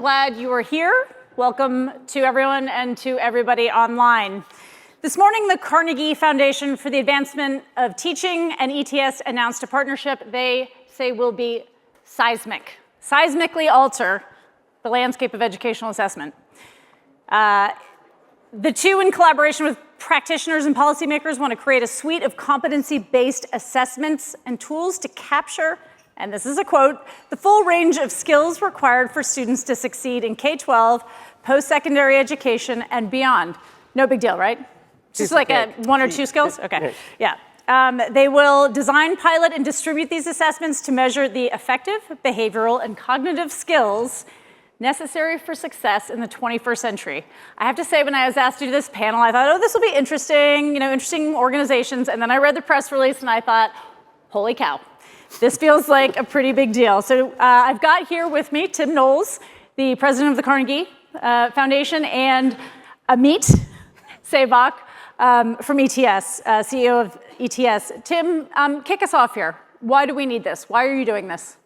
glad you are here. Welcome to everyone and to everybody online. This morning, the Carnegie Foundation for the Advancement of Teaching and ETS announced a partnership they say will be seismically alter the landscape of educational assessment. The two, in collaboration with practitioners and policymakers, want to create a suite of competency-based assessments and tools to capture, and this is a quote, the full range of skills required for students to succeed in K-12, post-secondary education, and beyond. No big deal, right? Just like one or two skills? Okay, yeah. They will design, pilot, and distribute these assessments to measure the affective, behavioral, and cognitive skills necessary for success in the 21st century. I have to say, when I was asked to do this panel, I thought, oh, this will be interesting, interesting organizations. And then I read the press release and I thought, holy cow, this feels like a pretty big deal. So I've got here with me Tim Knowles, the president of the Carnegie Foundation, and Amit Sevak from ETS, CEO of ETS. Tim, kick us off here. Why do we need this? Why are you doing this?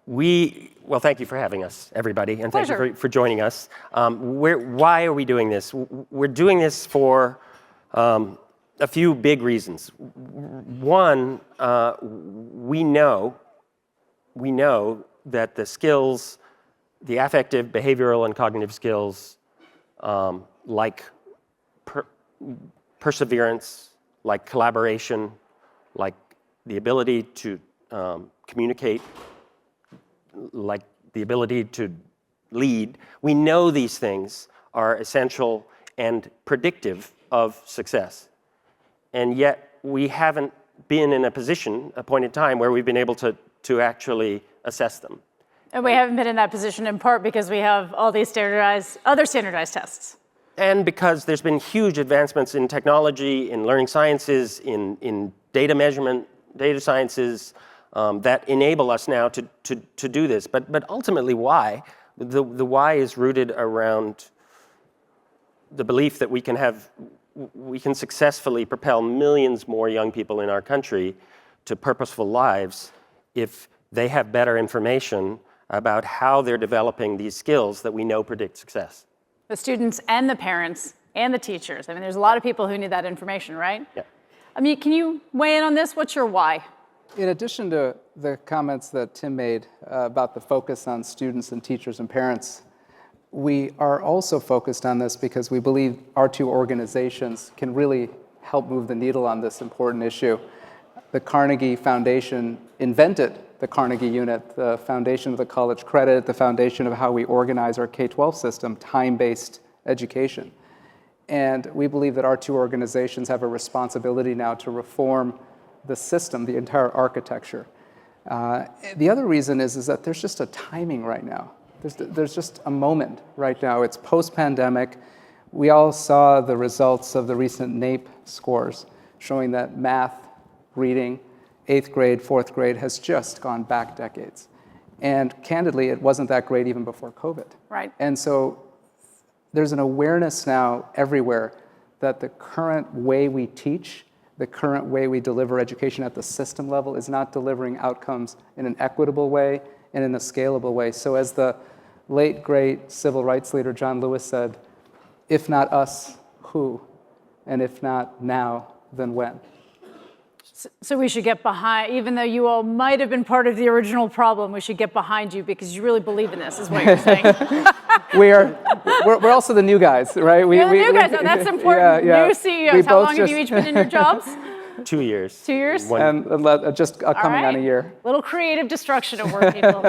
Well, thank you for having us, everybody, and thank you for joining us. Why are we doing this? We're doing this for a few big reasons. One, we know that the skills, the affective, behavioral, and cognitive skills, like perseverance, like collaboration, like the ability to communicate, like the ability to lead, we know these things are essential and predictive of success. And yet we haven't been in a point in time where we've been able to actually assess them. And we haven't been in that position in part because we have all these other standardized tests. And because there's been huge advancements in technology, in learning sciences, in data measurement, data sciences, that enable us now to do this. But ultimately, why? The why is rooted around the belief that we can successfully propel millions more young people in our country to purposeful lives if they have better information about how they're developing these skills that we know predict success. The students and the parents and the teachers. I mean, there's a lot of people who need that information, right? Yeah. Amit, can you weigh in on this? What's your why? In addition to the comments that Tim made about the focus on students and teachers and parents, we are also focused on this because we believe our two organizations can really help move the needle on this important issue. The Carnegie Foundation invented the Carnegie Unit, the foundation of the college credit, the foundation of how we organize our K-12 system, time-based education. And we believe that our two organizations have a responsibility now to reform the system, the entire architecture. The other reason is that there's just a timing right now. There's just a moment right now. It's post-pandemic. We all saw the results of the recent NAEP scores showing that math, reading, 8th grade, 4th grade has just gone back decades. And candidly, it wasn't that great even before COVID. Right. And so there's an awareness now everywhere that the current way we teach, the current way we deliver education at the system level is not delivering outcomes in an equitable way and in a scalable way. So as the late, great civil rights leader John Lewis said, if not us, who? And if not now, then when? So we should get behind, even though you all might have been part of the original problem, we should get behind you because you really believe in this, is what you're saying. We're also the new guys, right? The new guys, that's important. Yeah. New CEOs, how long have you each been in your jobs? 2 years. 2 years? And just coming on a year. Little creative destruction at work, people.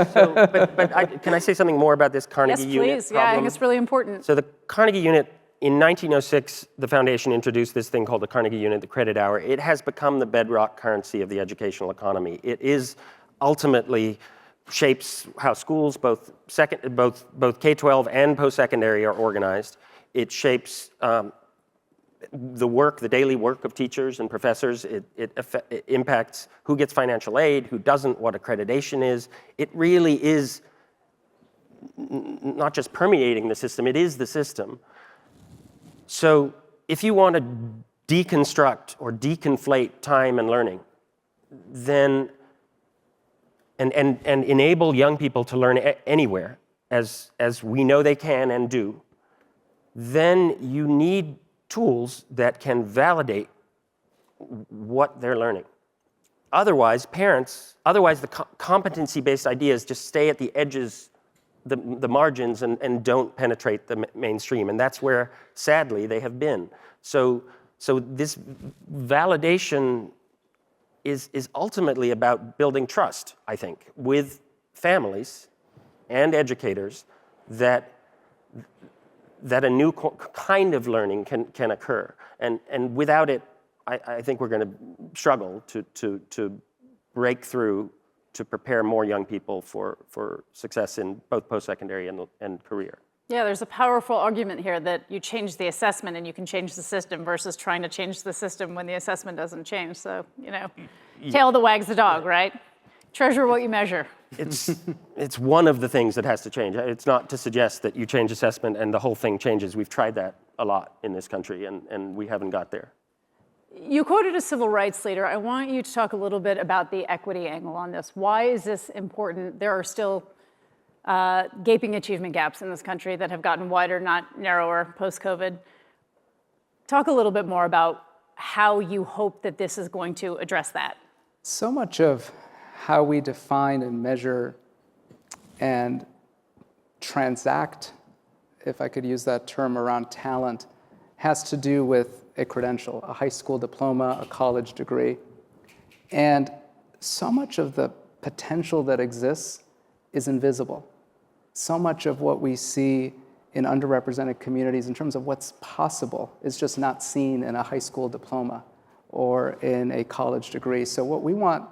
Can I say something more about this Carnegie Unit Yes, please. problem? Yeah, I think it's really important. So the Carnegie Unit, in 1906, the foundation introduced this thing called the Carnegie Unit, the credit hour. It has become the bedrock currency of the educational economy. It is ultimately shapes how schools, both K-12 and post-secondary, are organized. It shapes the daily work of teachers and professors. It impacts who gets financial aid, who doesn't, what accreditation is. It really is not just permeating the system, it is the system. So if you want to deconstruct or deconflate time and learning, then and enable young people to learn anywhere, as we know they can and do, then you need tools that can validate what they're learning. Otherwise, the competency-based ideas just stay at the edges, the margins, and don't penetrate the mainstream. And that's where, sadly, they have been. So this validation is ultimately about building trust, I think, with families and educators that a new kind of learning can occur. And without it, I think we're going to struggle to break through to prepare more young people for success in both post-secondary and career. Yeah, there's a powerful argument here that you change the assessment and you can change the system versus trying to change the system when the assessment doesn't change. So, tail that wags the dog, right? Treasure what you measure. It's one of the things that has to change. It's not to suggest that you change assessment and the whole thing changes. We've tried that a lot in this country, and we haven't got there. You quoted a civil rights leader. I want you to talk a little bit about the equity angle on this. Why is this important? There are still gaping achievement gaps in this country that have gotten wider, not narrower, post-COVID. Talk a little bit more about how you hope that this is going to address that. So much of how we define and measure and transact, if I could use that term, around talent, has to do with a credential, a high school diploma, a college degree. And so much of the potential that exists is invisible. So much of what we see in underrepresented communities in terms of what's possible is just not seen in a high school diploma or in a college degree. So what we want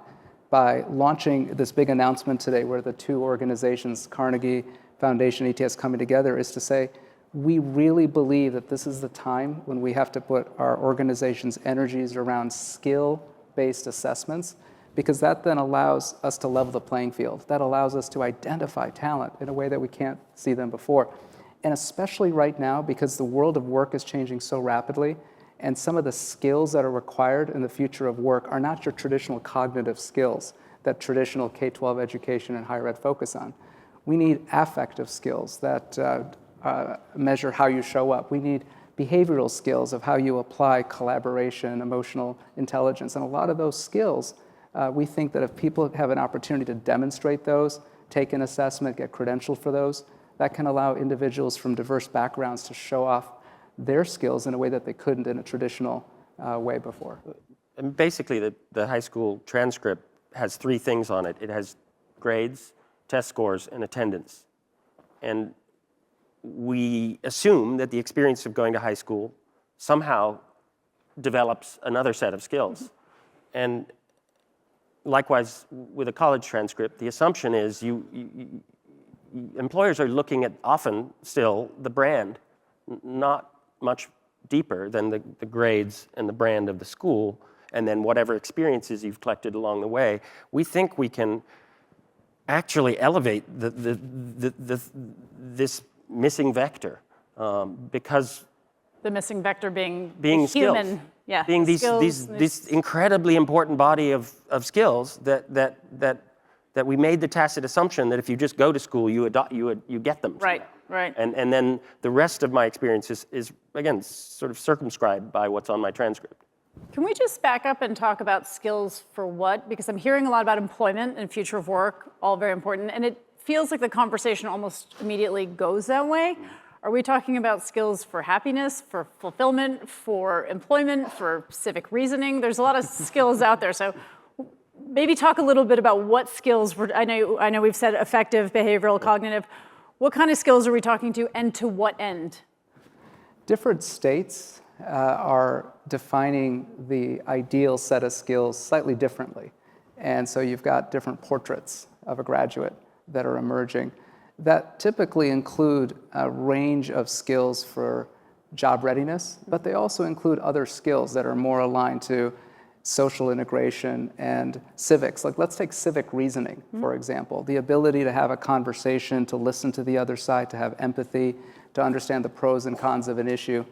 by launching this big announcement today where the two organizations, Carnegie Foundation, ETS, coming together, is to say, we really believe that this is the time when we have to put our organization's energies around skill-based assessments, because that then allows us to level the playing field. That allows us to identify talent in a way that we can't see them before. And especially right now, because the world of work is changing so rapidly, and some of the skills that are required in the future of work are not your traditional cognitive skills that traditional K-12 education and higher ed focus on. We need affective skills that measure how you show up. We need behavioral skills of how you apply collaboration, emotional intelligence. And a lot of those skills, we think that if people have an opportunity to demonstrate those, take an assessment, get credentialed for those, that can allow individuals from diverse backgrounds to show off their skills in a way that they couldn't in a traditional way before. And basically, the high school transcript has three things on it. It has grades, test scores, and attendance. And we assume that the experience of going to high school somehow develops another set of skills. And likewise, with a college transcript, the assumption is employers are looking at often still the brand, not much deeper than the grades and the brand of the school, and then whatever experiences you've collected along the way. We think we can actually elevate this missing vector because the missing vector being skills. Human, yeah, being these incredibly important body of skills that we made the tacit assumption that if you just go to school, you get them. Right, right. And then the rest of my experience is again, sort of circumscribed by what's on my transcript. Can we just back up and talk about skills for what? Because I'm hearing a lot about employment and future of work, all very important, and it feels like the conversation almost immediately goes that way. Are we talking about skills for happiness, for fulfillment, for employment, for civic reasoning? There's a lot of skills out there, so maybe talk a little bit about what skills I know we've said affective, behavioral, cognitive. What kind of skills are we talking to, and to what end? Different states are defining the ideal set of skills slightly differently. And so you've got different portraits of a graduate that are emerging that typically include a range of skills for job readiness, but they also include other skills that are more aligned to social integration and civics. Like, let's take civic reasoning, for example. The ability to have a conversation, to listen to the other side, to have empathy, to understand the pros and cons of an issue.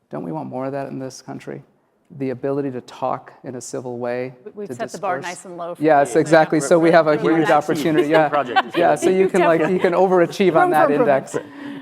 Don't we want more of that in this country? the ability to talk in a civil way. We've to set the bar discourse. nice and low. For Yes, you. exactly. So we have a We're huge gonna opportunity. Yeah, Project is yeah. So you can overachieve on Room that for index.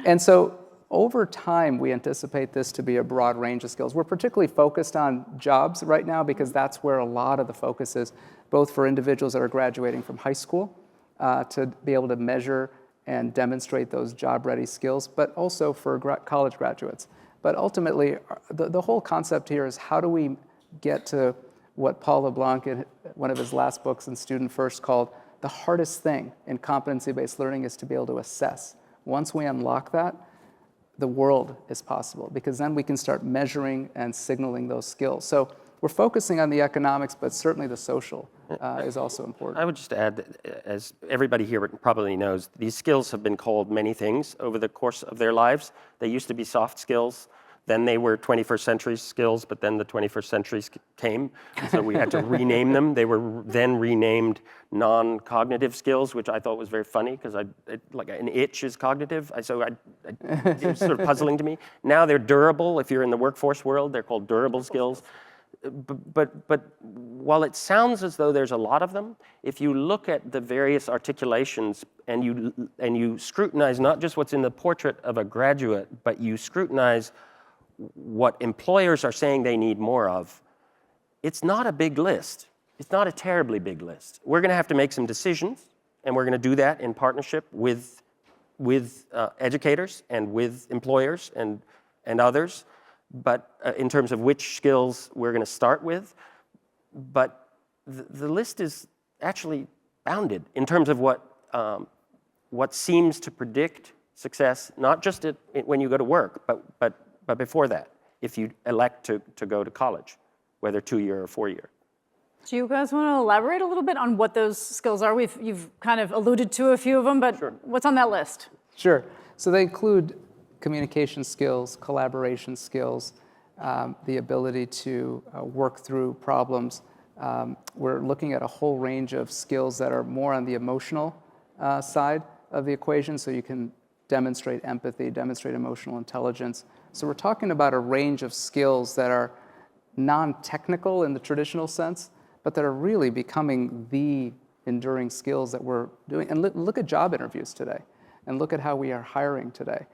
And so over time, we anticipate this to be a broad range of skills. We're particularly focused on jobs right now because that's where a lot of the focus is, both for individuals that are graduating from high school to be able to measure and demonstrate those job-ready skills, but also for college graduates. But ultimately, the whole concept here is how do we get to what Paul LeBlanc, in one of his last books in Student First, called the hardest thing in competency-based learning is to be able to assess. Once we unlock that, the world is possible, because then we can start measuring and signaling those skills. So we're focusing on the economics, but certainly the social is also important. I would just add that, as everybody here probably knows, these skills have been called many things over the course of their lives. They used to be soft skills, then they were 21st century skills, but then the 21st century came, so we had to rename them. They were then renamed non-cognitive skills, which I thought was very funny, because like an itch is cognitive, it was sort of puzzling to me. Now they're durable. If you're in the workforce world, they're called durable skills. But while it sounds as though there's a lot of them, if you look at the various articulations and you scrutinize not just what's in the portrait of a graduate, but you scrutinize what employers are saying they need more of, it's not a big list. It's not a terribly big list. We're going to have to make some decisions, and we're going to do that in partnership with educators and with employers and others. But in terms of which skills we're going to start with, but the list is actually bounded in terms of what seems to predict success, not just when you go to work, but before that, if you elect to go to college, whether 2-year or 4-year. Do you guys want to elaborate a little bit on what those skills are? You've kind of alluded to a few of them, but Sure. What's on that list? Sure. So they include communication skills, collaboration skills, the ability to work through problems. We're looking at a whole range of skills that are more on the emotional side of the equation, so you can demonstrate empathy, demonstrate emotional intelligence. So we're talking about a range of skills that are non-technical in the traditional sense, but that are really becoming the enduring skills that we're doing. And look at job interviews today, and look at how we are hiring today.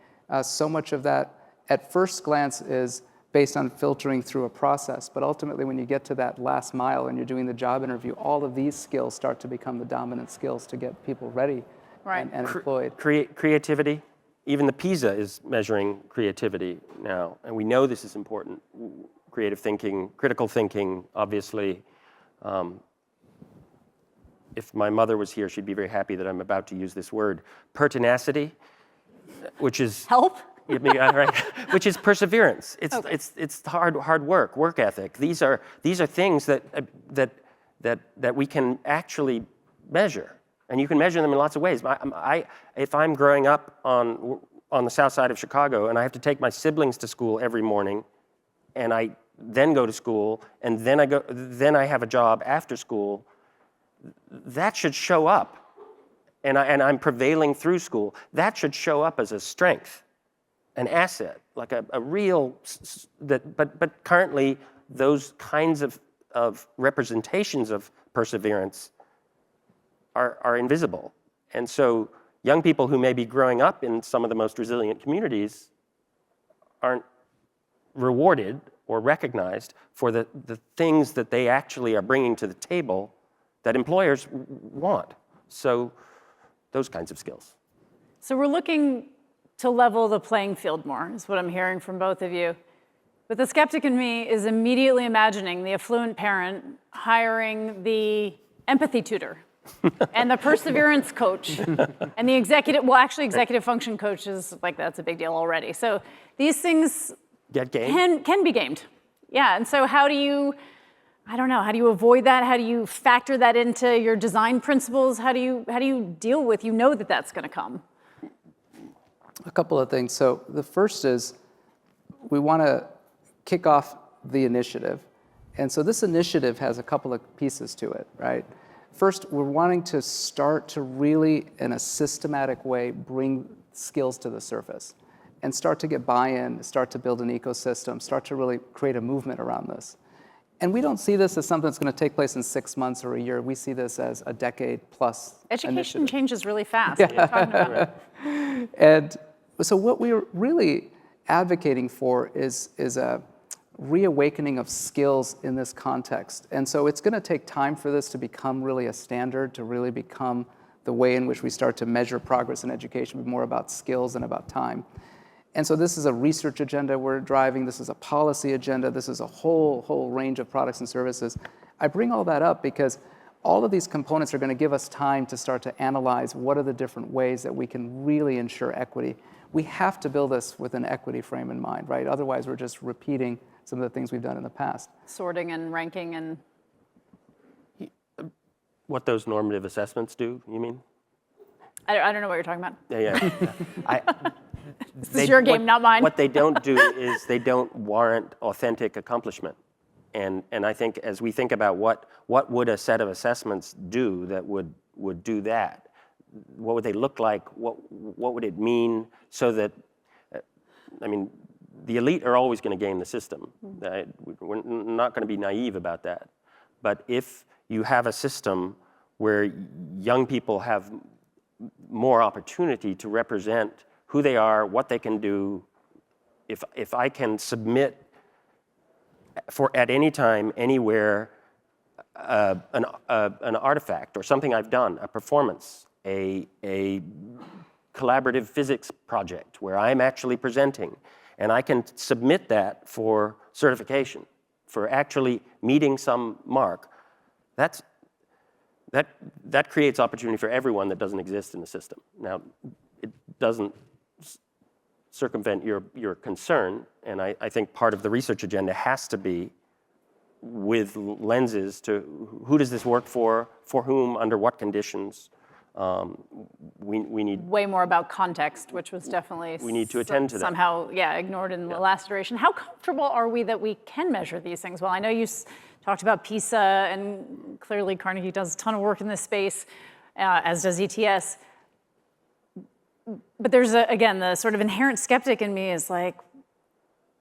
So much of that, at first glance, is based on filtering through a process, but ultimately when you get to that last mile and you're doing the job interview, all of these skills start to become the dominant skills to get people ready and employed. Creativity. Even the PISA is measuring creativity now, and we know this is important. Creative thinking, critical thinking, obviously. If my mother was here, she'd be very happy that I'm about to use this word. Pertinacity, which is... Help? Right, which is perseverance. It's hard work ethic. These are things that we can actually measure, and you can measure them in lots of ways. If I'm growing up on the south side of Chicago and I have to take my siblings to school every morning, and I then go to school, and then I have a job after school, that should show up, and I'm prevailing through school. That should show up as a strength, an asset, like a real, but currently those kinds of representations of perseverance are invisible. And so young people who may be growing up in some of the most resilient communities aren't rewarded or recognized for the things that they actually are bringing to the table that employers want. So those kinds of skills. So we're looking to level the playing field more, is what I'm hearing from both of you. But the skeptic in me is immediately imagining the affluent parent hiring the empathy tutor and the perseverance coach and the executive function coach is like, that's a big deal already. So these things can be gamed. Yeah, and so how do you avoid that? How do you factor that into your design principles? How do you deal with, that that's gonna come? A couple of things. So the first is we want to kick off the initiative. And so this initiative has a couple of pieces to it, right? First, we're wanting to start to really, in a systematic way, bring skills to the surface and start to get buy-in, start to build an ecosystem, start to really create a movement around this. And we don't see this as something that's going to take place in 6 months or a year. We see this as a decade-plus Education initiative. changes really fast. What are you talking about? And so what we're really advocating for is a reawakening of skills in this context. And so it's going to take time for this to become really a standard, to really become the way in which we start to measure progress in education, more about skills and about time. And so this is a research agenda we're driving. This is a policy agenda. This is a whole range of products and services. I bring all that up because all of these components are going to give us time to start to analyze what are the different ways that we can really ensure equity. We have to build this with an equity frame in mind, right? Otherwise, we're just repeating some of the things we've done in the past. Sorting and ranking and... What those normative assessments do, you mean? I don't know what you're talking about. Yeah. This is your game, not mine. What they don't do is they don't warrant authentic accomplishment. And I think as we think about what would a set of assessments do that would do that, what would they look like, what would it mean so that, I mean, the elite are always going to game the system. We're not going to be naive about that. But if you have a system where young people have more opportunity to represent who they are, what they can do, if I can submit at any time, anywhere, an artifact or something I've done, a performance, a collaborative physics project where I'm actually presenting, and I can submit that for certification, for actually meeting some mark, that creates opportunity for everyone that doesn't exist in the system. Now, it doesn't circumvent your concern, and I think part of the research agenda has to be with lenses to who does this work for whom, under what conditions. We need way more about context, which was definitely we need to attend to that. Somehow, ignored in the last iteration. How comfortable are we that we can measure these things? Well, I know you talked about PISA, and clearly Carnegie does a ton of work in this space, as does ETS. But there's, again, the sort of inherent skeptic in me is like,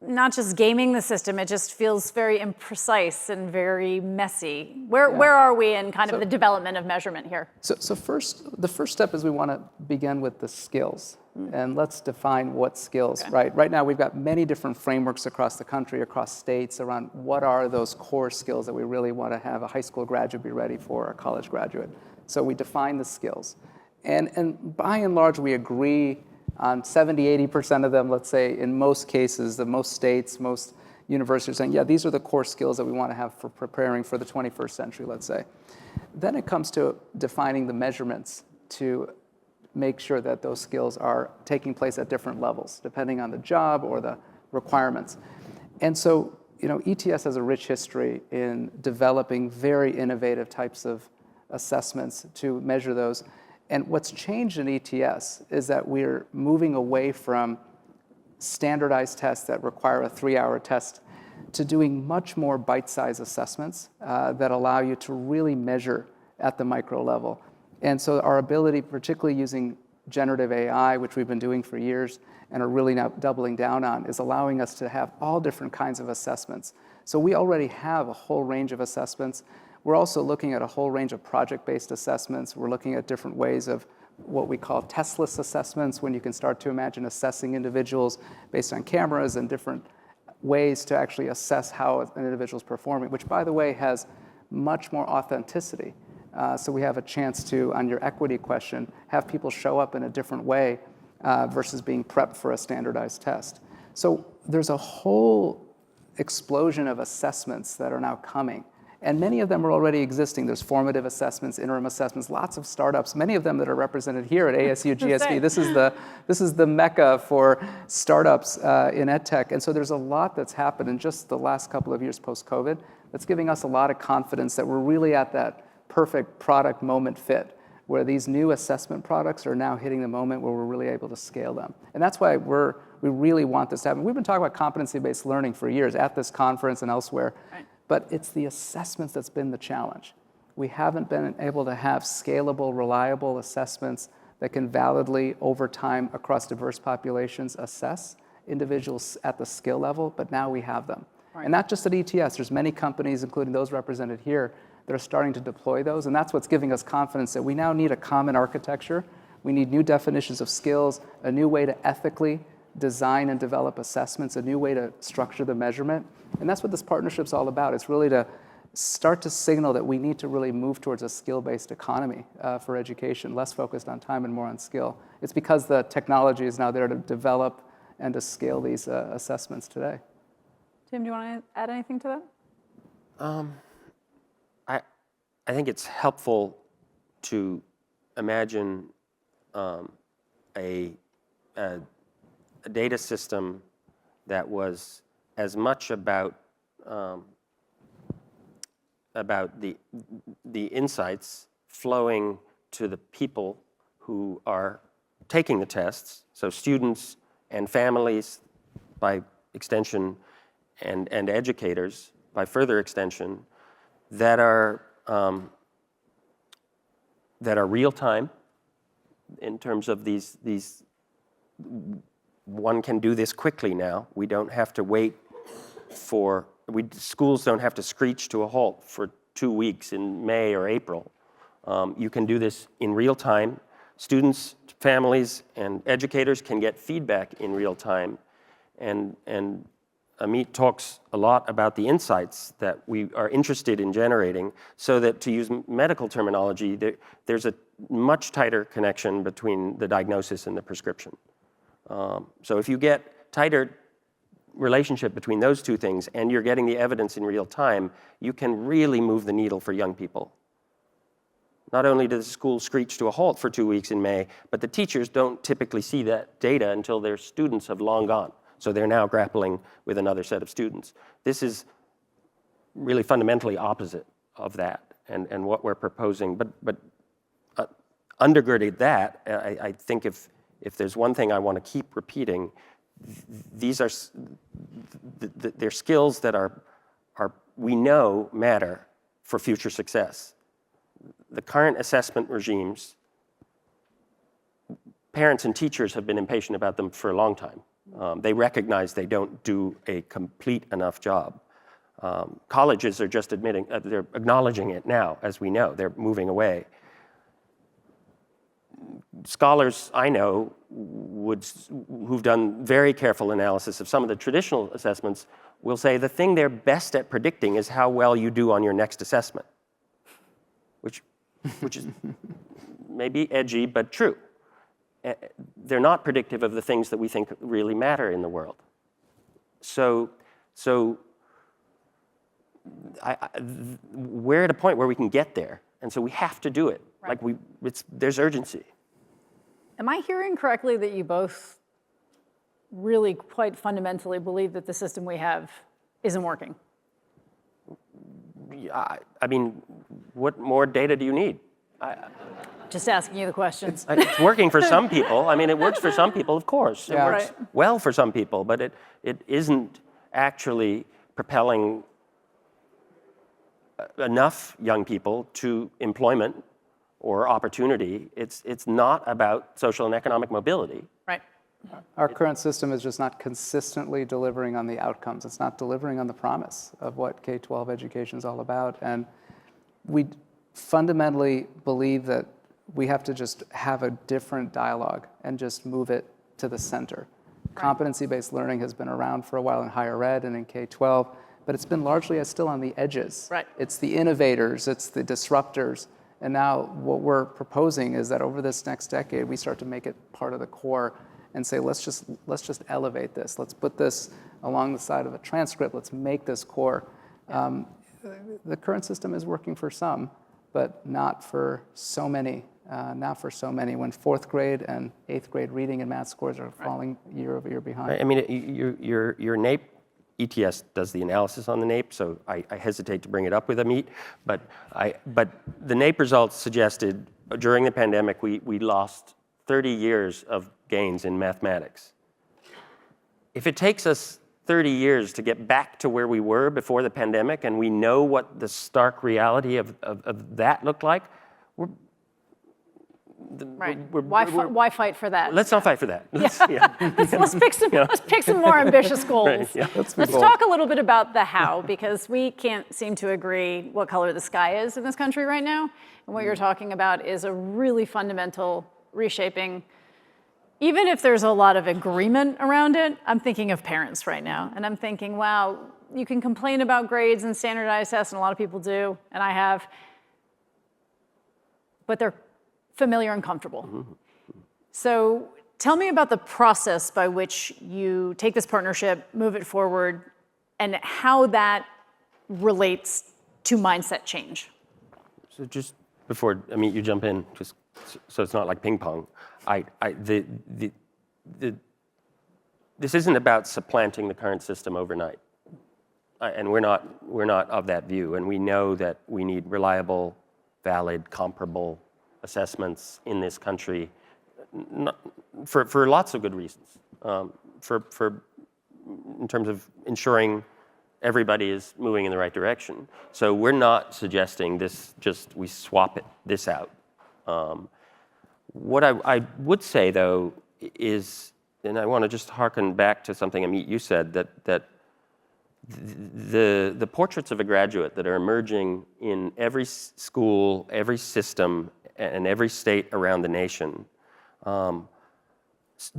not just gaming the system, it just feels very imprecise and very messy. Where are we in kind of the development of measurement here? So the first step is we want to begin with the skills. And let's define what skills, right? Right now, we've got many different frameworks across the country, across states, around what are those core skills that we really want to have a high school graduate be ready for, a college graduate. So we define the skills. And by and large, we agree on 70, 80% of them, let's say, in most cases, most states, most universities are saying, yeah, these are the core skills that we want to have for preparing for the 21st century, let's say. Then it comes to defining the measurements to make sure that those skills are taking place at different levels, depending on the job or the requirements. And so, ETS has a rich history in developing very innovative types of assessments to measure those. And what's changed in ETS is that we're moving away from standardized tests that require a 3-hour test to doing much more bite-sized assessments that allow you to really measure at the micro level. And so our ability, particularly using generative AI, which we've been doing for years and are really now doubling down on, is allowing us to have all different kinds of assessments. So we already have a whole range of assessments. We're also looking at a whole range of project-based assessments. We're looking at different ways of what we call testless assessments, when you can start to imagine assessing individuals based on cameras and different ways to actually assess how an individual is performing, which, by the way, has much more authenticity. So we have a chance to, on your equity question, have people show up in a different way versus being prepped for a standardized test. So there's a whole explosion of assessments that are now coming. And many of them are already existing. There's formative assessments, interim assessments, lots of startups, many of them that are represented here at ASU+GSV. This is the mecca for startups in EdTech. And so there's a lot that's happened in just the last couple of years post-COVID that's giving us a lot of confidence that we're really at that perfect product moment fit, where these new assessment products are now hitting the moment where we're really able to scale them. And that's why we really want this to happen. We've been talking about competency-based learning for years at this conference and elsewhere. Right. But it's the assessments that's been the challenge. We haven't been able to have scalable, reliable assessments that can validly, over time, across diverse populations, assess individuals at the skill level, but now we have them. And not just at ETS, there's many companies, including those represented here, that are starting to deploy those, and that's what's giving us confidence that we now need a common architecture. We need new definitions of skills, a new way to ethically design and develop assessments, a new way to structure the measurement. And that's what this partnership's all about. It's really to start to signal that we need to really move towards a skill-based economy for education, less focused on time and more on skill. It's because the technology is now there to develop and to scale these assessments today. Tim, do you want to add anything to that? I think it's helpful to imagine a data system that was as much about the insights flowing to the people who are taking the tests, so students and families by extension, and educators by further extension, that are real time in terms of these. One can do this quickly now. We don't have to wait for, schools don't have to screech to a halt for 2 weeks in May or April. You can do this in real time. Students, families, and educators can get feedback in real time. And Amit talks a lot about the insights that we are interested in generating, so that, to use medical terminology, there's a much tighter connection between the diagnosis and the prescription. So if you get tighter relationship between those two things and you're getting the evidence in real time, you can really move the needle for young people. Not only does the school screech to a halt for 2 weeks in May, but the teachers don't typically see that data until their students have long gone. So they're now grappling with another set of students. This is really fundamentally opposite of that and what we're proposing. But undergirding that, I think if there's one thing I want to keep repeating, these are they're skills that are we know matter for future success. The current assessment regimes, parents and teachers have been impatient about them for a long time. They recognize they don't do a complete enough job. Colleges are just they're acknowledging it now, as we know. They're moving away. Scholars I know who've done very careful analysis of some of the traditional assessments will say the thing they're best at predicting is how well you do on your next assessment, which is maybe edgy, but true. They're not predictive of the things that we think really matter in the world. So we're at a point where we can get there, and so we have to do it. Right. There's urgency. Am I hearing correctly that you both really quite fundamentally believe that the system we have isn't working? I mean, what more data do you need? Just asking you the question. It's working for some people. I mean, it works for some people, of course. It works well for some people, but it isn't actually propelling enough young people to employment or opportunity. It's not about social and economic mobility. Right. Our current system is just not consistently delivering on the outcomes. It's not delivering on the promise of what K-12 education is all about. And we fundamentally believe that we have to just have a different dialogue and just move it to the center. Right. Competency-based learning has been around for a while in higher ed and in K-12, but it's been largely still on the edges. Right. It's the innovators, it's the disruptors. And now what we're proposing is that over this next decade, we start to make it part of the core and say, let's just elevate this. Let's put this along the side of a transcript. Let's make this core. The current system is working for some, but not for so many. When 4th grade and 8th grade reading and math scores are falling year over year behind. I mean, your NAEP, ETS does the analysis on the NAEP, so I hesitate to bring it up with Amit, but the NAEP results suggested during the pandemic we lost 30 years of gains in mathematics. If it takes us 30 years to get back to where we were before the pandemic, and we know what the stark reality of that looked like, Right. Why fight for that? Let's not fight for that. Let's pick some more ambitious goals. Right, yeah. Let's talk a little bit about the how, because we can't seem to agree what color the sky is in this country right now. And what you're talking about is a really fundamental reshaping. Even if there's a lot of agreement around it, I'm thinking of parents right now. And I'm thinking, wow, you can complain about grades and standardized tests, and a lot of people do, and I have, but they're familiar and comfortable. Mm-hmm. So tell me about the process by which you take this partnership, move it forward, and how that relates to mindset change. So just before, Amit, you jump in, just so it's not like ping pong, this isn't about supplanting the current system overnight. And we're not of that view, and we know that we need reliable, valid, comparable assessments in this country, for lots of good reasons. In terms of ensuring everybody is moving in the right direction. So we're not suggesting we swap this out. What I would say though is, and I want to just harken back to something Amit you said, that the portraits of a graduate that are emerging in every school, every system, and every state around the nation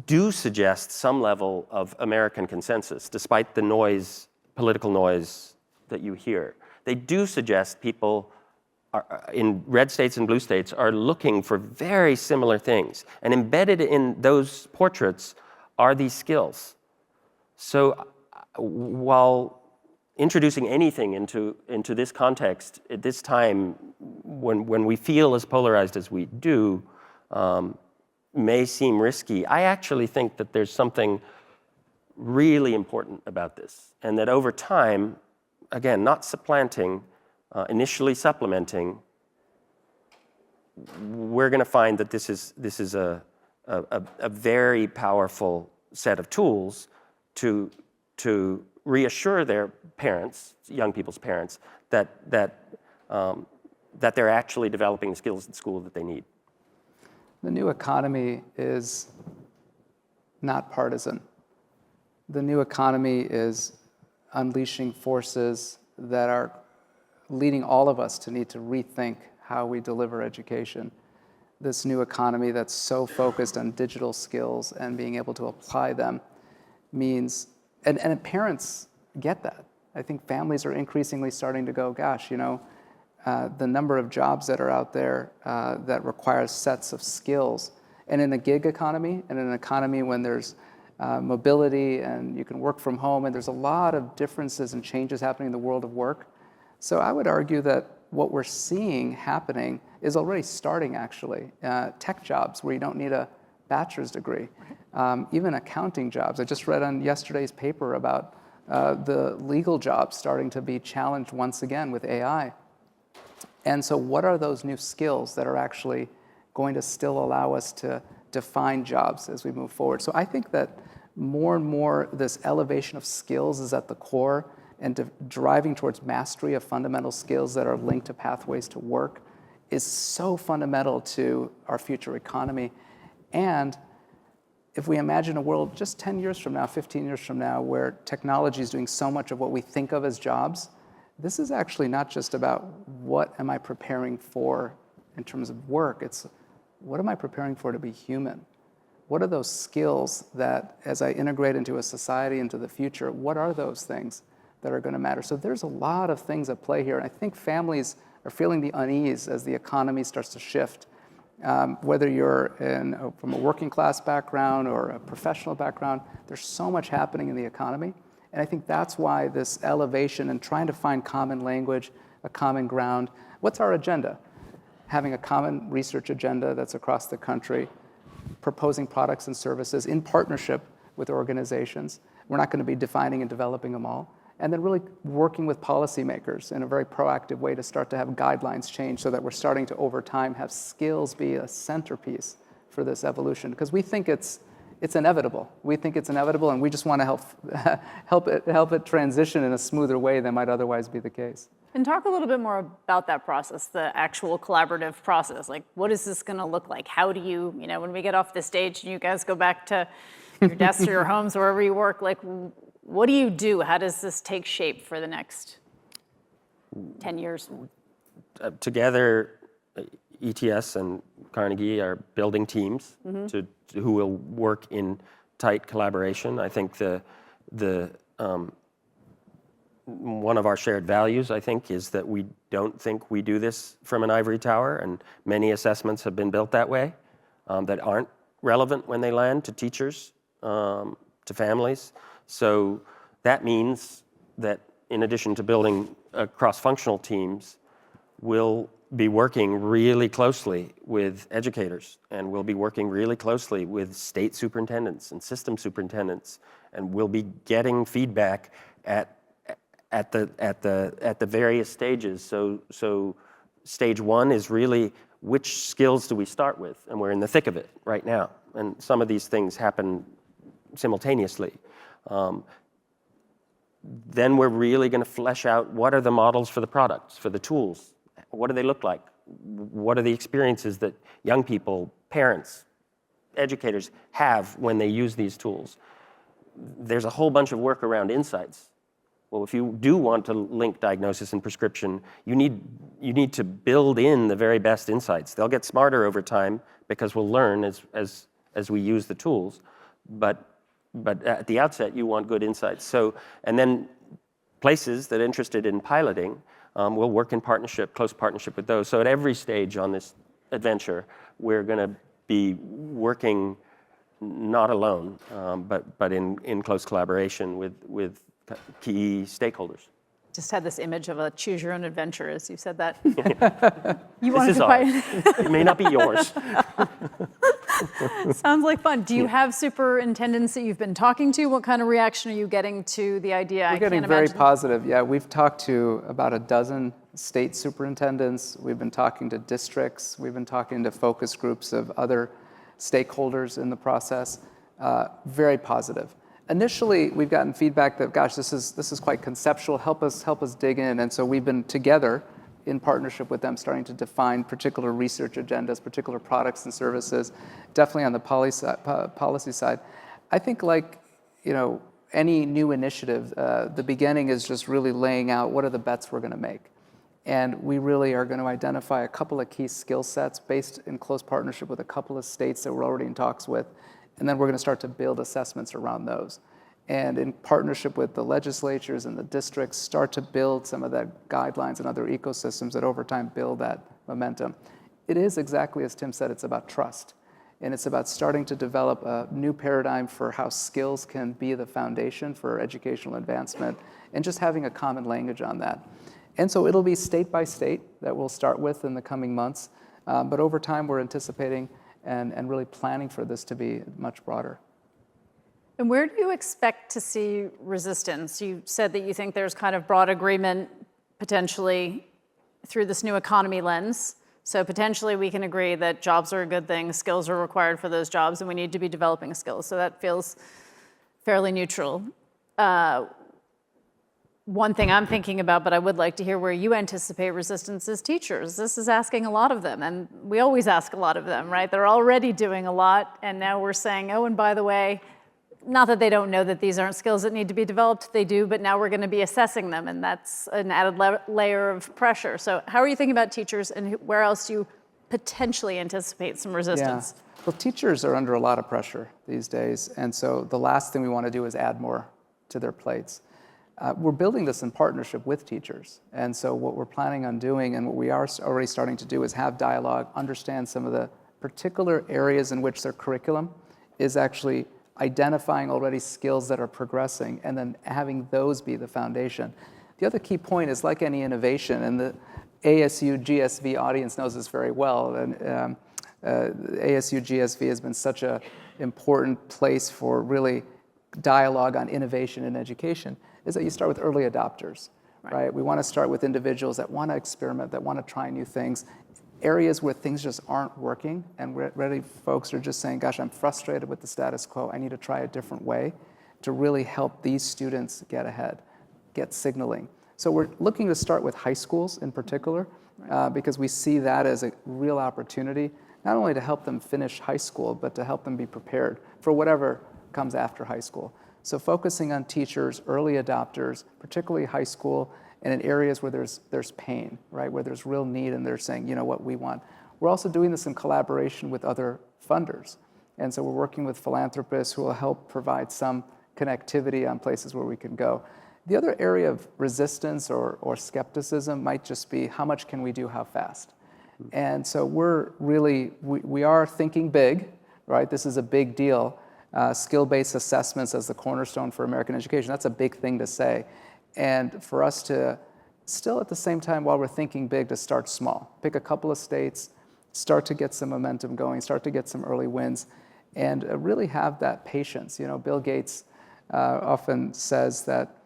do suggest some level of American consensus, despite the noise, political noise that you hear. They do suggest people in red states and blue states are looking for very similar things. And embedded in those portraits are these skills. So while introducing anything into this context at this time, when we feel as polarized as we do, may seem risky, I actually think that there's something really important about this, and that over time, again, not supplanting, initially supplementing, we're going to find that this is a very powerful set of tools to reassure their parents, young people's parents, that they're actually developing the skills in school that they need. The new economy is not partisan. The new economy is unleashing forces that are leading all of us to need to rethink how we deliver education. This new economy that's so focused on digital skills and being able to apply them means, and parents get that. I think families are increasingly starting to go, gosh, the number of jobs that are out there that require sets of skills. And in a gig economy, and in an economy when there's mobility and you can work from home, and there's a lot of differences and changes happening in the world of work. So I would argue that what we're seeing happening is already starting, actually. Tech jobs where you don't need a bachelor's degree. Even accounting jobs. I just read on yesterday's paper about the legal jobs starting to be challenged once again with AI. And so what are those new skills that are actually going to still allow us to define jobs as we move forward? So I think that more and more this elevation of skills is at the core, and driving towards mastery of fundamental skills that are linked to pathways to work is so fundamental to our future economy. And if we imagine a world just 10 years from now, 15 years from now, where technology is doing so much of what we think of as jobs, this is actually not just about what am I preparing for in terms of work. It's what am I preparing for to be human? What are those skills that, as I integrate into a society, into the future, what are those things that are going to matter? So there's a lot of things at play here. And I think families are feeling the unease as the economy starts to shift. Whether you're from a working class background or a professional background, there's so much happening in the economy. And I think that's why this elevation and trying to find common language, a common ground. What's our agenda? Having a common research agenda that's across the country, proposing products and services in partnership with organizations. We're not going to be defining and developing them all. And then really working with policymakers in a very proactive way to start to have guidelines change so that we're starting to, over time, have skills be a centerpiece for this evolution. Because we think it's inevitable. We think it's inevitable, and we just want to help it transition in a smoother way than might otherwise be the case. And talk a little bit more about that process, the actual collaborative process. Like, what is this going to look like? How do you, when we get off the stage and you guys go back to your desks or your homes, wherever you work, like, what do you do? How does this take shape for the next 10 years? Together, ETS and Carnegie are building teams who will work in tight collaboration. I think one of our shared values, I think, is that we don't think we do this from an ivory tower, and many assessments have been built that way that aren't relevant when they land to teachers, to families. So that means that in addition to building cross-functional teams, we'll be working really closely with educators, and we'll be working really closely with state superintendents and system superintendents, and we'll be getting feedback at the various stages. So stage one is really which skills do we start with, and we're in the thick of it right now. And some of these things happen simultaneously. Then we're really going to flesh out what are the models for the products, for the tools. What do they look like? What are the experiences that young people, parents, educators have when they use these tools? There's a whole bunch of work around insights. Well, if you do want to link diagnosis and prescription, you need to build in the very best insights. They'll get smarter over time because we'll learn as we use the tools. But at the outset, you want good insights. So, and then places that are interested in piloting will work in partnership, close partnership with those. So at every stage on this adventure, we're going to be working not alone, but in close collaboration with key stakeholders. Just had this image of a choose your own adventure as you said that. You This wanted is to ours. It may not be yours. Sounds like fun. Do you have superintendents that you've been talking to? What kind of reaction are you getting to the idea? We're getting very positive. Yeah, we've talked to about a dozen state superintendents. We've been talking to districts. We've been talking to focus groups of other stakeholders in the process. Very positive. Initially, we've gotten feedback that, gosh, this is quite conceptual. Help us dig in. And so we've been together in partnership with them, starting to define particular research agendas, particular products and services, definitely on the policy side. I think any new initiative, the beginning is just really laying out what are the bets we're going to make. And we really are going to identify a couple of key skill sets based in close partnership with a couple of states that we're already in talks with. And then we're going to start to build assessments around those. And in partnership with the legislatures and the districts, start to build some of that guidelines and other ecosystems that over time build that momentum. It is exactly as Tim said, it's about trust. And it's about starting to develop a new paradigm for how skills can be the foundation for educational advancement and just having a common language on that. And so it'll be state by state that we'll start with in the coming months. But over time, we're anticipating and really planning for this to be much broader. And where do you expect to see resistance? You said that you think there's kind of broad agreement potentially through this new economy lens. So potentially we can agree that jobs are a good thing, skills are required for those jobs, and we need to be developing skills. So that feels fairly neutral. One thing I'm thinking about, but I would like to hear where you anticipate resistance is teachers. This is asking a lot of them, and we always ask a lot of them, right? They're already doing a lot, and now we're saying, oh, and by the way, not that they don't know that these aren't skills that need to be developed, they do, but now we're going to be assessing them, and that's an added layer of pressure. So how are you thinking about teachers, and where else do you potentially anticipate some resistance? Yeah. Well, teachers are under a lot of pressure these days, and so the last thing we want to do is add more to their plates. We're building this in partnership with teachers, and so what we're planning on doing and what we are already starting to do is have dialogue, understand some of the particular areas in which their curriculum is actually identifying already skills that are progressing and then having those be the foundation. The other key point is, like any innovation, and the ASU+GSV audience knows this very well, and ASU+GSV has been such an important place for really dialogue on innovation in education, is that you start with early adopters, right? We want to start with individuals that want to experiment, that want to try new things, areas where things just aren't working, and really folks are just saying, gosh, I'm frustrated with the status quo, I need to try a different way to really help these students get ahead, get signaling. So we're looking to start with high schools in particular, because we see that as a real opportunity, not only to help them finish high school, but to help them be prepared for whatever comes after high school. So focusing on teachers, early adopters, particularly high school, and in areas where there's pain, right, where there's real need, and they're saying, you know what, we want. We're also doing this in collaboration with other funders. And so we're working with philanthropists who will help provide some connectivity on places where we can go. The other area of resistance or skepticism might just be how much can we do, how fast? And so we are thinking big, right? This is a big deal. Skill-based assessments as the cornerstone for American education, that's a big thing to say. And for us to still at the same time, while we're thinking big, to start small. Pick a couple of states, start to get some momentum going, start to get some early wins, and really have that patience. You know, Bill Gates often says that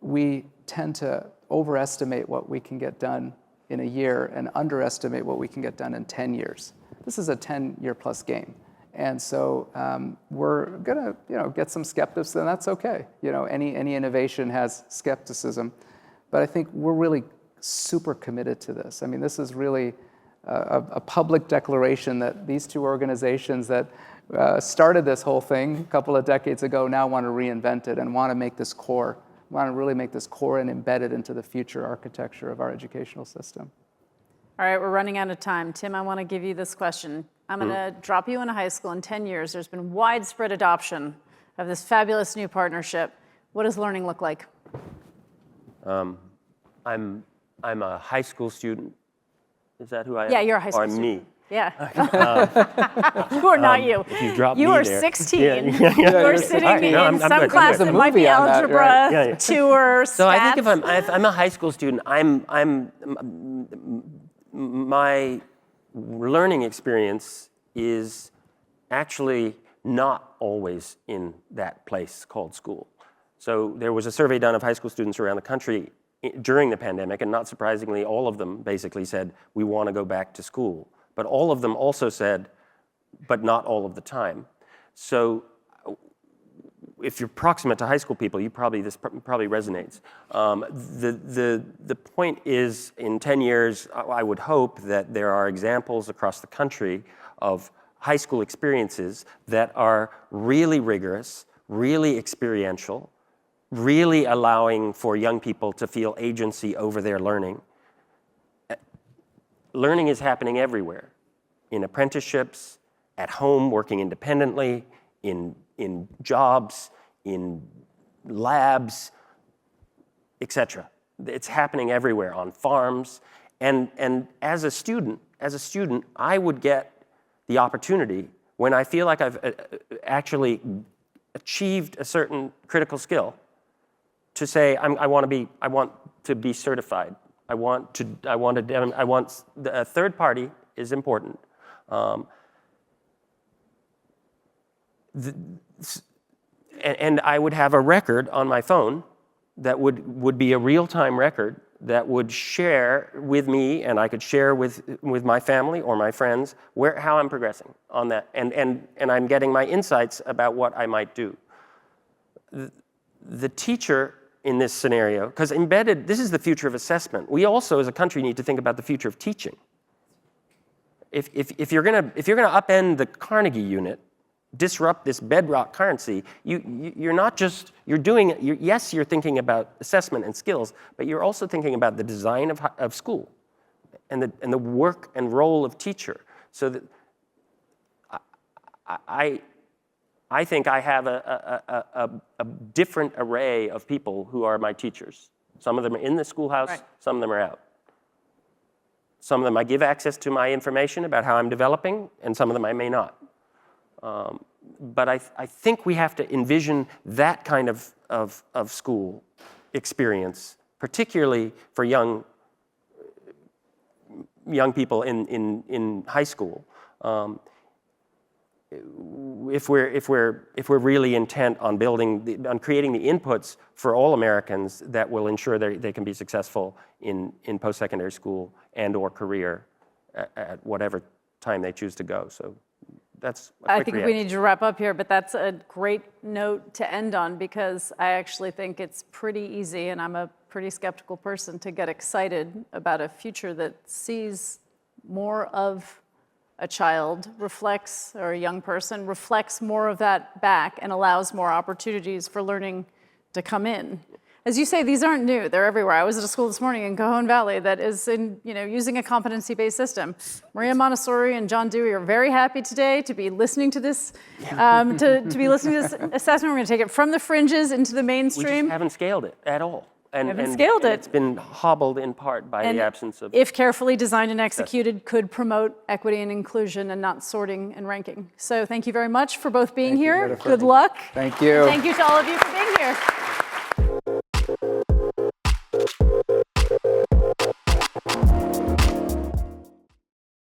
we tend to overestimate what we can get done in a year and underestimate what we can get done in 10 years. This is a 10-year plus game. And so we're gonna, get some skeptics, and that's okay. Any innovation has skepticism, but I think we're really super committed to this. I mean, this is really a public declaration that these two organizations that started this whole thing a couple of decades ago now want to reinvent it and want to make this core, want to really make this core and embed it into the future architecture of our educational system. All right, we're running out of time. Tim, I want to give you this question. I'm going to drop you in a high school. In 10 years, there's been widespread adoption of this fabulous new partnership. What does learning look like? I'm a high school student. Is that who I am? Yeah, you're a high school or student. me? Yeah. You are not you. If you drop you me are there. 16. Yeah. You're sitting Right, no, in I'm some good. class There's a that might be movie on that, algebra, right? Yeah. two or So I think stats. if I'm a high school student, my learning experience is actually not always in that place called school. So there was a survey done of high school students around the country during the pandemic, and not surprisingly, all of them basically said, we want to go back to school. But all of them also said, but not all of the time. So if you're proximate to high school people, this probably resonates. The point is, in 10 years, I would hope that there are examples across the country of high school experiences that are really rigorous, really experiential, really allowing for young people to feel agency over their learning. Learning is happening everywhere, in apprenticeships, at home, working independently, in jobs, in labs, etc. It's happening everywhere, on farms. And as a student, I would get the opportunity, when I feel like I've actually achieved a certain critical skill, to say, I want to be certified. A third party is important. And I would have a record on my phone that would be a real-time record that would share with me, and I could share with my family or my friends how I'm progressing on that, and I'm getting my insights about what I might do. The teacher in this scenario, because this is the future of assessment. We also, as a country, need to think about the future of teaching. If you're gonna upend the Carnegie unit, disrupt this bedrock currency, you're not just, yes, you're thinking about assessment and skills, but you're also thinking about the design of school and the work and role of teacher. So that I think I have a different array of people who are my teachers. Some of them are in the schoolhouse, right. Some of them are out. Some of them I give access to my information about how I'm developing, and some of them I may not. But I think we have to envision that kind of school experience, particularly for young people in high school. If we're really intent on creating the inputs for all Americans that will ensure they can be successful in post-secondary school and/or career at whatever time they choose to go. So that's a quick think we need to wrap up here, but that's a great note to end on, because I actually think it's pretty easy, and I'm a pretty skeptical person to get excited about a future that sees more of a child reflects, or a young person reflects more of that back and allows more opportunities for learning to come in. As you say, these aren't new, they're everywhere. I was at a school this morning in Cajon Valley that is using a competency-based system. Maria Montessori and John Dewey are very happy today to be listening to this, to be listening to this assessment. We're gonna take it from the fringes into the mainstream. We just haven't scaled it at all. And scaled it. It's been hobbled in part by the absence of... If carefully designed and executed, could promote equity and inclusion and not sorting and ranking. So thank you very much for both being here. Good luck. Thank you. Thank you to all of you for being here.